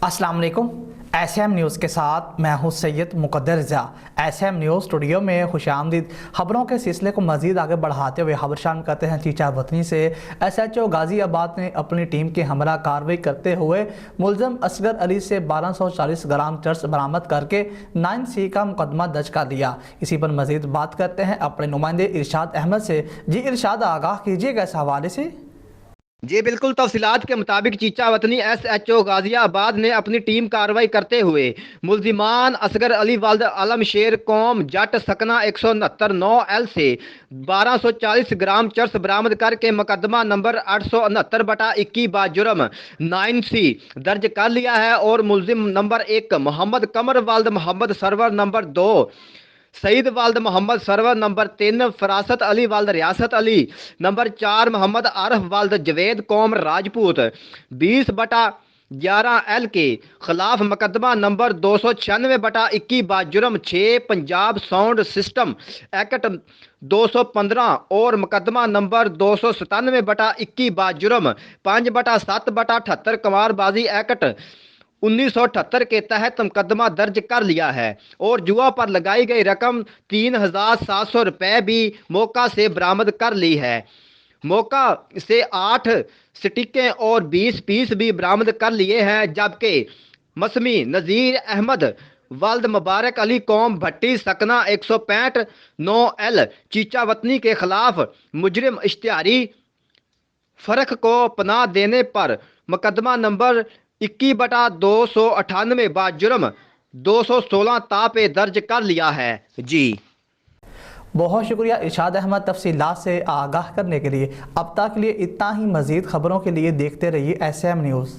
अस्सलाम वालेकुम। SM news के साथ मैं हूं सैयद मुकद्दर रज़ा। एसएम न्यूज़ स्टूडियो में खुशामदीद। खबरों के सिलसिले को मज़ीद आगे बढ़ाते हुए खबर शामिल करते हैं चीचा वतनी से। एसएचओ गाज़ियाबाद ने अपनी टीम के हमरा कार्रवाई करते हुए मुलज़म असगर अली से 1240 ग्राम चर्स बरामद करके 9C का मुकदमा दर्ज कर दिया। इसी पर मज़ीद बात करते हैं अपने नुमाइंदे इरशाद अहमद से। जी इरशाद, आगाह कीजिएगा इस हवाले से। जी बिल्कुल, तफसीलात के मुताबिक चीचा वतनी SHO गाजियाबाद ने अपनी टीम कार्रवाई करते हुए मुल्जिमान असगर अली वाल्द आलम शेर कौम जट सकना 169 से 1240 ग्राम चर्स बरामद करके मुकदमा नंबर 869/21 बाजुर्म 9C दर्ज कर लिया है और मुल्जिम नंबर 1 मोहम्मद कमर वाल्द मोहम्मद सरवर, नंबर 2 सईद वाल्द मोहम्मद सरवर, नंबर 3 फरासत अली वाल्द रियासत अली, नंबर 4 मोहम्मद आरफ वाल्द जवेद कौम राजपूत 20/11L के खिलाफ मुकदमा नंबर 296/21 बाजुर्म 6 पंजाब साउंड सिस्टम एक्ट 215 और मुकदमा नंबर 297/21 बाजुर्म 5/7/78 कमारबाजी एक्ट 1978 के तहत मुकदमा दर्ज कर लिया है और जुआ पर लगाई गई रकम 3700 रुपये भी मौका से बरामद कर ली है। मौका से 8 स्टिकें और 20 पीस भी बरामद कर लिए हैं, जबकि मसमी नज़ीर अहमद वाल्द मुबारक अली कौम भट्टी सकना 165/9L चीचा वतनी के खिलाफ मुजरिम इश्तिहारी फ़र्क को पनाह देने पर मुकदमा नंबर 21/298 बाजुर्म 216 तापे दर्ज कर लिया है। जी बहुत शुक्रिया इरशाद अहमद तफसीलात से आगाह करने के लिए। अब तक के लिए इतना ही। मज़ीद खबरों के लिए देखते रहिए एसएम न्यूज़।